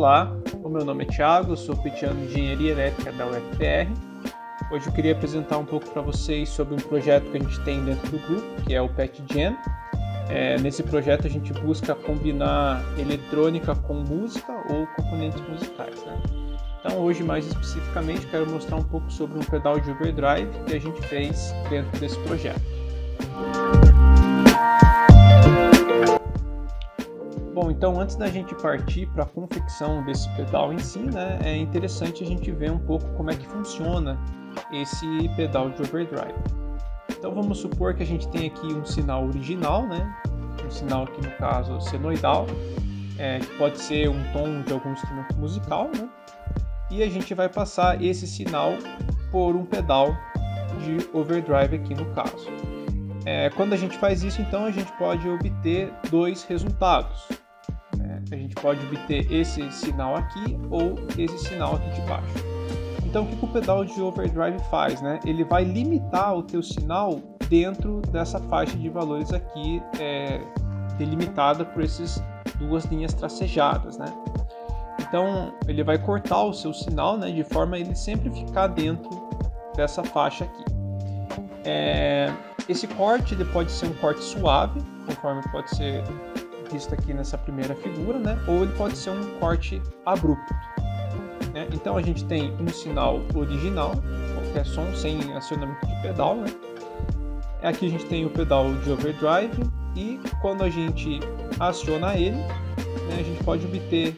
Olá, o meu nome é Thiago, sou petiano de Engenharia Elétrica da UFPR. Hoje eu queria apresentar um pouco para vocês sobre um projeto que a gente tem dentro do grupo, que é o PetGen. Nesse projeto a gente busca combinar eletrônica com música ou componentes musicais, né? Então hoje, mais especificamente, quero mostrar um pouco sobre um pedal de overdrive que a gente fez dentro desse projeto. Bom, então antes da gente partir para a confecção desse pedal em si, né, é interessante a gente ver um pouco como é que funciona esse pedal de overdrive. Então vamos supor que a gente tem aqui um sinal original, né, um sinal aqui no caso senoidal, que pode ser um tom de algum instrumento musical, né, e a gente vai passar esse sinal por um pedal de overdrive aqui no caso. Quando a gente faz isso, então a gente pode obter dois resultados. A gente pode obter esse sinal aqui ou esse sinal aqui de baixo. Então o que o pedal de overdrive faz, né? Ele vai limitar o teu sinal dentro dessa faixa de valores aqui delimitada por essas duas linhas tracejadas, né? Então ele vai cortar o seu sinal, né, de forma a ele sempre ficar dentro dessa faixa aqui. Esse corte ele pode ser um corte suave, conforme pode ser visto aqui nessa primeira figura, né? Ou ele pode ser um corte abrupto, né? Então a gente tem um sinal original, qualquer som sem acionamento de pedal, né? Aqui a gente tem o pedal de overdrive e quando a gente aciona ele, né, a gente pode obter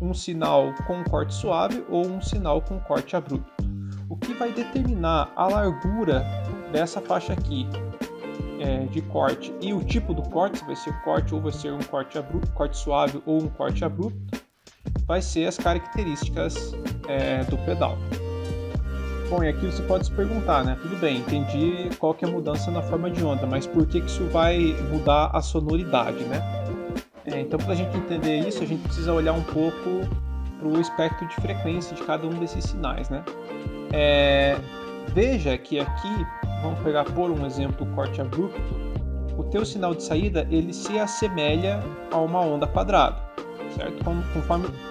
um sinal com corte suave ou um sinal com corte abrupto. O que vai determinar a largura dessa faixa aqui de corte e o tipo do corte, se vai ser corte ou vai ser um corte abrupto, corte suave ou um corte abrupto, vai ser as características do pedal. Bom, e aqui você pode se perguntar, né? Tudo bem, entendi qual que é a mudança na forma de onda, mas por que isso vai mudar a sonoridade, né? Então, para a gente entender isso, a gente precisa olhar um pouco para o espectro de frequência de cada um desses sinais, né? Veja que aqui, vamos pegar por um exemplo o corte abrupto, o teu sinal de saída ele se assemelha a uma onda quadrada, certo?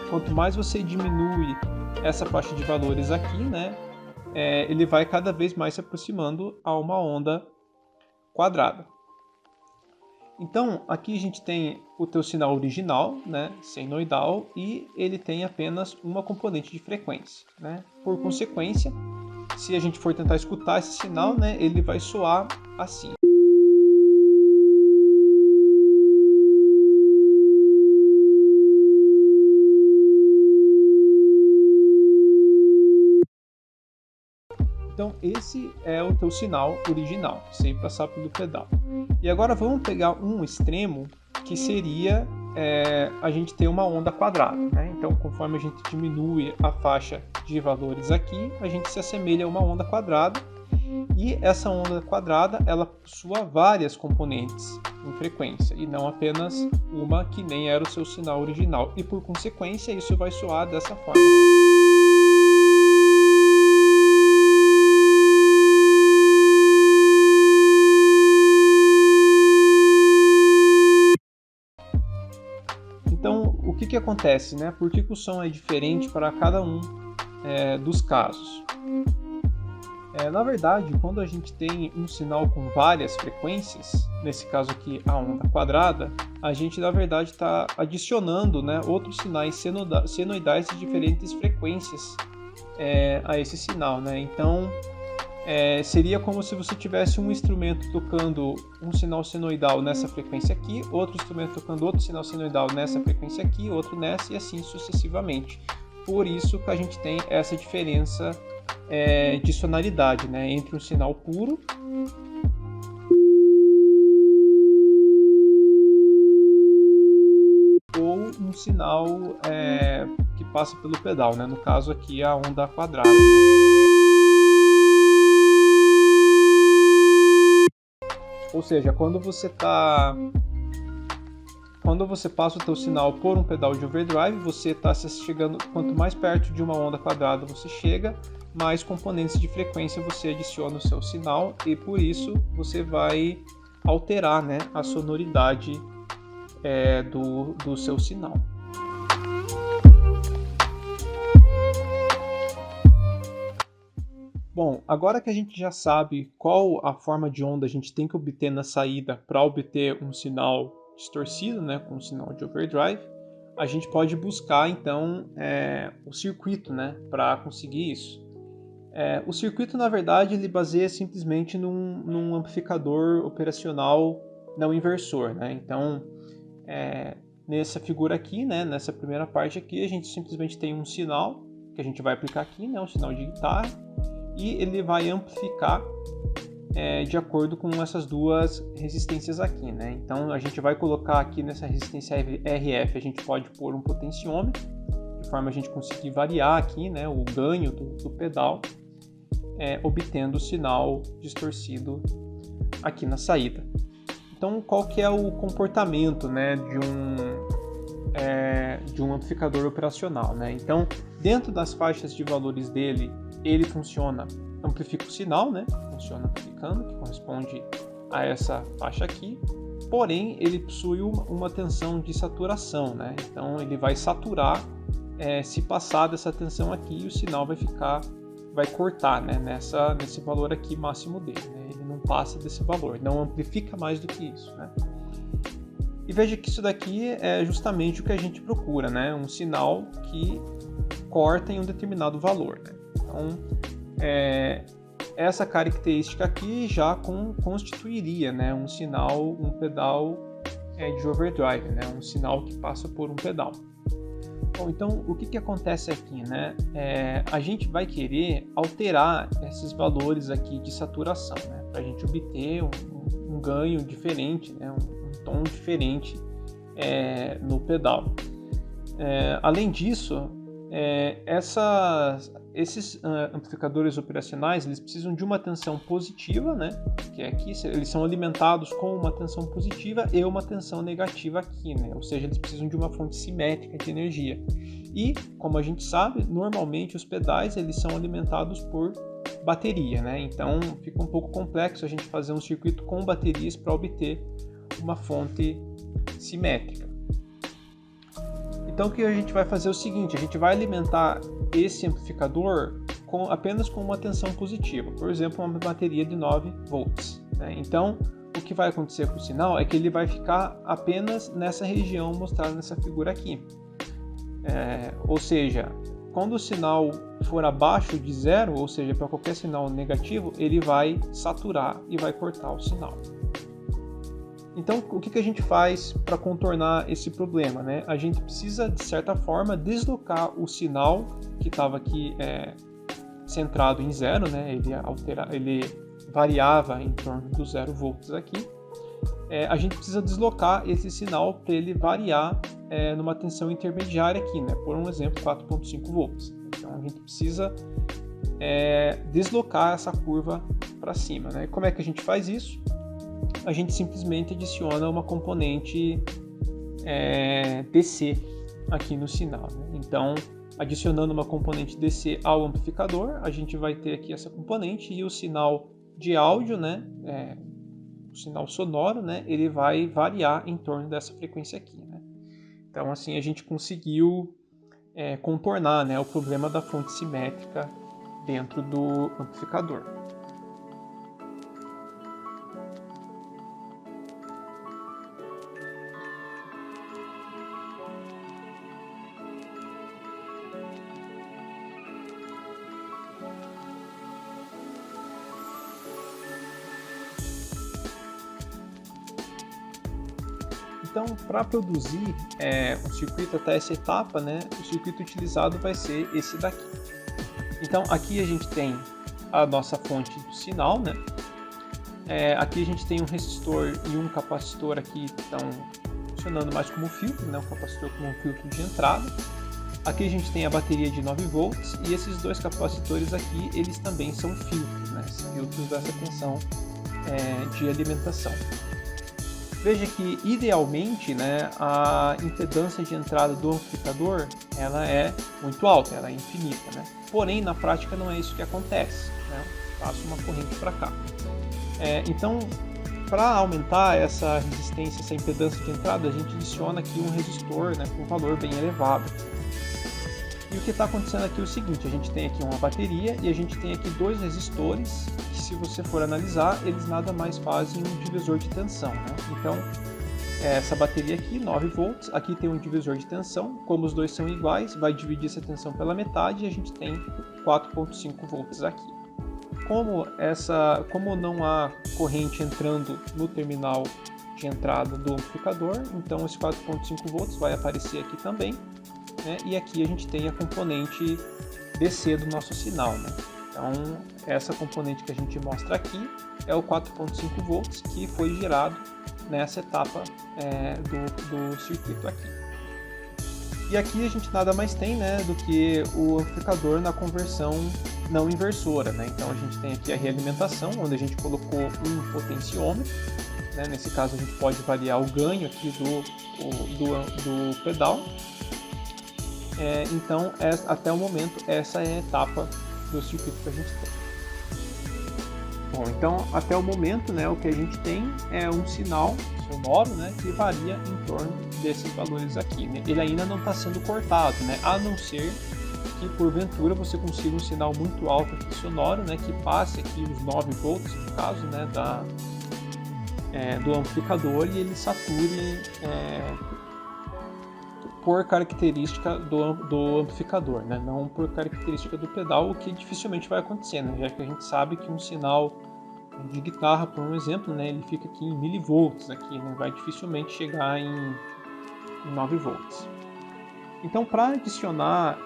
Quanto mais você diminui essa faixa de valores aqui, né, ele vai cada vez mais se aproximando a uma onda quadrada. Então aqui a gente tem o teu sinal original, né, senoidal, e ele tem apenas uma componente de frequência, né? Por consequência, se a gente for tentar escutar esse sinal, né, ele vai soar assim. Então esse é o teu sinal original, sem passar pelo pedal. E agora vamos pegar um extremo que seria a gente ter uma onda quadrada, né? Então conforme a gente diminui a faixa de valores aqui, a gente se assemelha a uma onda quadrada e essa onda quadrada ela possua várias componentes em frequência e não apenas uma que nem era o seu sinal original e por consequência isso vai soar dessa forma. Então, o que acontece, né? Por que o som é diferente para cada um dos casos? Na verdade, quando a gente tem um sinal com várias frequências, nesse caso aqui a onda quadrada, a gente na verdade está adicionando, né, outros sinais senoidais de diferentes frequências a esse sinal, né? Então, seria como se você tivesse um instrumento tocando um sinal senoidal nessa frequência aqui, outro instrumento tocando outro sinal senoidal nessa frequência aqui, outro nessa e assim sucessivamente. Por isso que a gente tem essa diferença de sonoridade, né, entre um sinal puro ou um sinal que passa pelo pedal, né, no caso aqui a onda quadrada. Ou seja, quando você passa o teu sinal por um pedal de overdrive, você está chegando, quanto mais perto de uma onda quadrada você chega, mais componentes de frequência você adiciona no seu sinal e por isso você vai alterar, né, a sonoridade do seu sinal. Bom, agora que a gente já sabe qual a forma de onda a gente tem que obter na saída para obter um sinal distorcido, né, com um sinal de overdrive, a gente pode buscar então o circuito, né, para conseguir isso. O circuito, na verdade, ele baseia simplesmente num amplificador operacional não inversor, né? Então, nessa figura aqui, né, nessa primeira parte aqui, a gente simplesmente tem um sinal que a gente vai aplicar aqui, né, um sinal de guitarra, e ele vai amplificar de acordo com essas duas resistências aqui, né? Então, a gente vai colocar aqui nessa resistência RF, a gente pode pôr um potenciômetro, de forma a gente conseguir variar aqui, né, o ganho do pedal, obtendo o sinal distorcido aqui na saída. Então, qual que é o comportamento, né, de um amplificador operacional, né? Então, dentro das faixas de valores dele, ele amplifica o sinal, né? Funciona amplificando, que corresponde a essa faixa aqui. Porém, ele possui uma tensão de saturação, né? Então, ele vai saturar, se passar dessa tensão aqui, o sinal vai cortar, né, nesse valor aqui máximo dele, né? Ele não passa desse valor, não amplifica mais do que isso, né? E veja que isso daqui é justamente o que a gente procura, né? Um sinal que corta em um determinado valor, né? Então, essa característica aqui já constituiria, né, um pedal de overdrive, né? Um sinal que passa por um pedal. Bom, então o que acontece aqui, né? A gente vai querer alterar esses valores aqui de saturação, né? Para a gente obter um ganho diferente, né? Um tom diferente no pedal. Além disso, esses amplificadores operacionais, eles precisam de uma tensão positiva, né? Que é aqui, eles são alimentados com uma tensão positiva e uma tensão negativa aqui, né? Ou seja, eles precisam de uma fonte simétrica de energia. E, como a gente sabe, normalmente os pedais eles são alimentados por bateria, né? Então fica um pouco complexo a gente fazer um circuito com baterias para obter uma fonte simétrica. Então o que a gente vai fazer é o seguinte, a gente vai alimentar esse amplificador apenas com uma tensão positiva, por exemplo, uma bateria de 9 volts. Né? Então o que vai acontecer com o sinal é que ele vai ficar apenas nessa região mostrada nessa figura aqui. Ou seja, quando o sinal for abaixo de zero, ou seja, para qualquer sinal negativo, ele vai saturar e vai cortar o sinal. Então, o que a gente faz para contornar esse problema, né? A gente precisa, de certa forma, deslocar o sinal que estava aqui centrado em zero, né? Ele variava em torno dos 0 volts aqui. A gente precisa deslocar esse sinal para ele variar numa tensão intermediária aqui, né? Por um exemplo, 4.5 volts. Então, a gente precisa deslocar essa curva para cima, né? Como é que a gente faz isso? A gente simplesmente adiciona uma componente DC aqui no sinal, né? Então, adicionando uma componente DC ao amplificador, a gente vai ter aqui essa componente e o sinal de áudio, né? O sinal sonoro, né? Ele vai variar em torno dessa frequência aqui, né? Então, assim, a gente conseguiu contornar, né, o problema da fonte simétrica dentro do amplificador. Então, para produzir um circuito até essa etapa, né, o circuito utilizado vai ser esse daqui. Então, aqui a gente tem a nossa fonte do sinal, né? Aqui a gente tem um resistor e um capacitor aqui que estão funcionando mais como filtro, né? Um capacitor como um filtro de entrada. Aqui a gente tem a bateria de 9 volts e esses dois capacitores aqui, eles também são filtros, né? Filtros dessa tensão de alimentação. Veja que, idealmente, né, a impedância de entrada do amplificador ela é muito alta, ela é infinita, né? Porém, na prática, não é isso que acontece, né? Passa uma corrente para cá. Então, para aumentar essa resistência, essa impedância de entrada, a gente adiciona aqui um resistor, né, com um valor bem elevado. E o que está acontecendo aqui é o seguinte, a gente tem aqui uma bateria e a gente tem aqui dois resistores que, se você for analisar, eles nada mais fazem um divisor de tensão, né? Então, essa bateria aqui, 9 volts, aqui tem um divisor de tensão, como os dois são iguais, vai dividir essa tensão pela metade e a gente tem 4.5 volts aqui. Como não há corrente entrando no terminal de entrada do amplificador, então esse 4.5 volts vai aparecer aqui também, né? E aqui a gente tem a componente DC do nosso sinal, né? Então essa componente que a gente mostra aqui é o 4.5 volts que foi gerado nessa etapa do circuito aqui. E aqui a gente nada mais tem, né, do que o amplificador na conversão não inversora, né? Então a gente tem aqui a realimentação, onde a gente colocou um potenciômetro, né? Nesse caso a gente pode variar o ganho aqui do pedal. Então até o momento essa é a etapa do circuito que a gente tem. Bom, então até o momento, né, o que a gente tem é um sinal sonoro, né, que varia em torno desses valores aqui, né? Ele ainda não está sendo cortado, né, a não ser que porventura você consiga um sinal muito alto aqui sonoro, né, que passe aqui os 9 volts no caso, né, do amplificador e ele sature por característica do amplificador, né? Não por característica do pedal, o que dificilmente vai acontecer, né? Já que a gente sabe que um sinal de guitarra, por um exemplo, né, ele fica aqui em milivolts, aqui, né? Vai dificilmente chegar em 9 volts. Então, para adicionar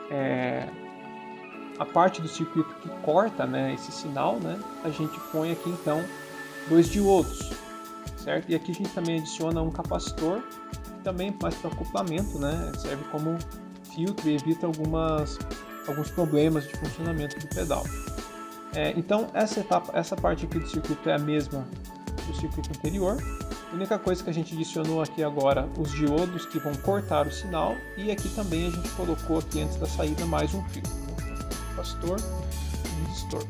a parte do circuito que corta, né, esse sinal, né, a gente põe aqui então 2 diodos, certo? E aqui a gente também adiciona um capacitor, também mais para acoplamento, né? Serve como filtro e evita alguns problemas de funcionamento do pedal. Então essa parte aqui do circuito é a mesma do circuito anterior. A única coisa que a gente adicionou aqui agora, os diodos que vão cortar o sinal, e aqui também a gente colocou aqui antes da saída mais um filtro, capacitor e resistor.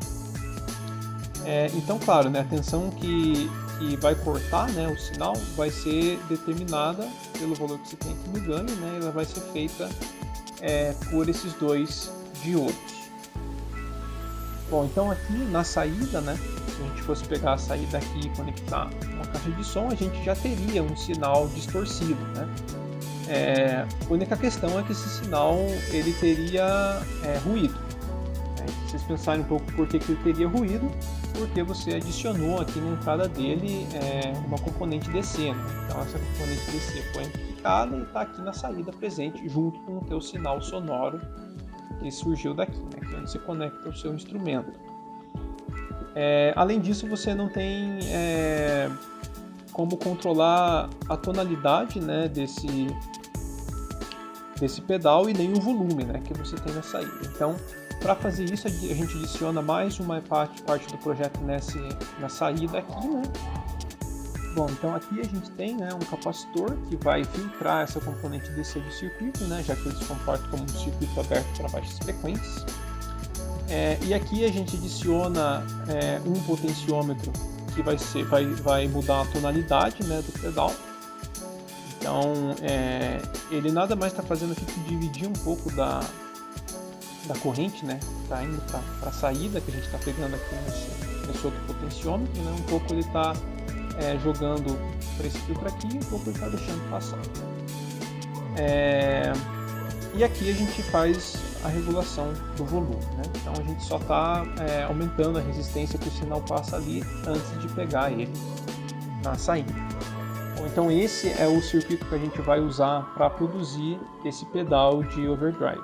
Então, claro, né, a tensão que vai cortar, né, o sinal vai ser determinada pelo valor que você tem aqui no ganho, né, ela vai ser feita por esses 2 diodos. Bom, então aqui na saída, né, se a gente fosse pegar a saída aqui e conectar uma caixa de som, a gente já teria um sinal distorcido, né? A única questão é que esse sinal ele teria ruído. Se vocês pensarem um pouco por que ele teria ruído, porque você adicionou aqui na entrada dele uma componente DC, né? Então essa componente DC foi amplificada e está aqui na saída presente junto com o teu sinal sonoro que surgiu daqui, né? Que é onde você conecta o seu instrumento. Além disso, você não tem como controlar a tonalidade, né, desse pedal e nem o volume, né, que você tem na saída. Então, para fazer isso, a gente adiciona mais uma parte do projeto na saída aqui, né? Bom, então aqui a gente tem, né, um capacitor que vai filtrar essa componente DC do circuito, né, já que ele se comporta como um circuito aberto para baixas frequências. E aqui a gente adiciona um potenciômetro que vai mudar a tonalidade, né, do pedal. Então ele nada mais está fazendo aqui que dividir um pouco da corrente, né, está indo para a saída que a gente está pegando aqui nesse outro potenciômetro, né, um pouco ele está jogando para esse filtro aqui e um pouco ele está deixando passar. E aqui a gente faz a regulação do volume, né? Então a gente só está aumentando a resistência que o sinal passa ali antes de pegar ele na saída. Bom, então esse é o circuito que a gente vai usar para produzir esse pedal de overdrive.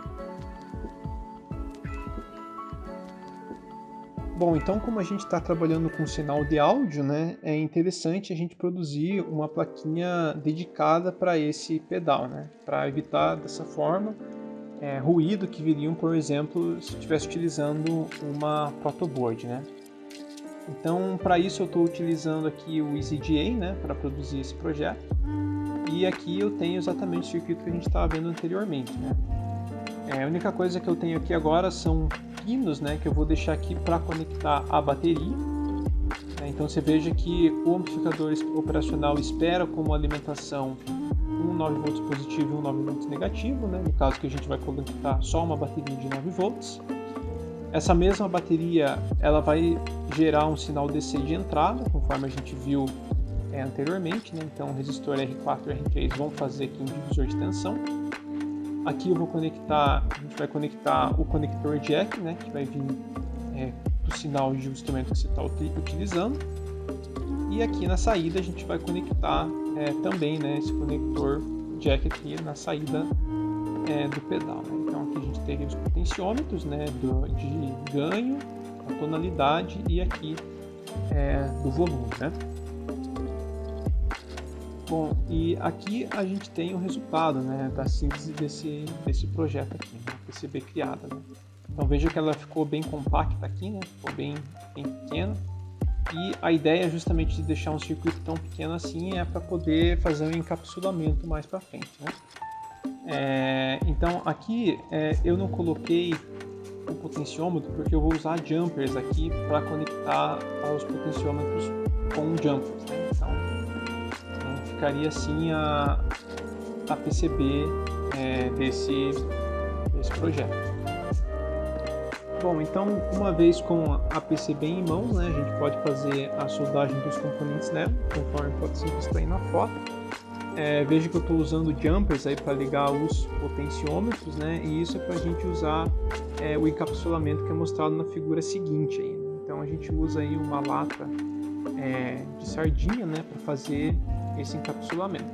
Bom, então como a gente está trabalhando com sinal de áudio, né, é interessante a gente produzir uma plaquinha dedicada para esse pedal, né, para evitar dessa forma ruído que viriam, por exemplo, se estivesse utilizando uma protoboard, né. Então, para isso eu estou utilizando aqui o EasyGA, né, para produzir esse projeto, e aqui eu tenho exatamente o circuito que a gente estava vendo anteriormente, né. A única coisa que eu tenho aqui agora são pinos, né, que eu vou deixar aqui para conectar a bateria. Então você veja que o amplificador operacional espera como alimentação um 9 volts positivo e um 9 volts negativo, né? No caso que a gente vai conectar só uma bateria de 9 volts. Essa mesma bateria ela vai gerar um sinal DC de entrada, conforme a gente viu anteriormente, né? Então o resistor R4 e R3 vão fazer aqui um divisor de tensão. Aqui a gente vai conectar o conector jack, né? Que vai vir do sinal de instrumento que você está utilizando. E aqui na saída a gente vai conectar também, né, esse conector jack aqui na saída do pedal, né? Então aqui a gente teria os potenciômetros, né, de ganho, a tonalidade e aqui do volume, né? Bom, e aqui a gente tem o resultado, né, da síntese desse projeto aqui, né, PCB criada, né? Então veja que ela ficou bem compacta aqui, né? Ficou bem pequena. E a ideia justamente de deixar um circuito tão pequeno assim é para poder fazer um encapsulamento mais para frente, né? Então aqui eu não coloquei o potenciômetro porque eu vou usar jumpers aqui para conectar aos potenciômetros com jumpers, né? Então ficaria assim a PCB desse projeto. Bom, então uma vez com a PCB em mãos, né, a gente pode fazer a soldagem dos componentes nela, conforme pode ser visto aí na foto. Veja que eu estou usando jumpers aí para ligar os potenciômetros, né, e isso é para a gente usar o encapsulamento que é mostrado na figura seguinte aí, né? Então a gente usa aí uma lata de sardinha, né, para fazer esse encapsulamento.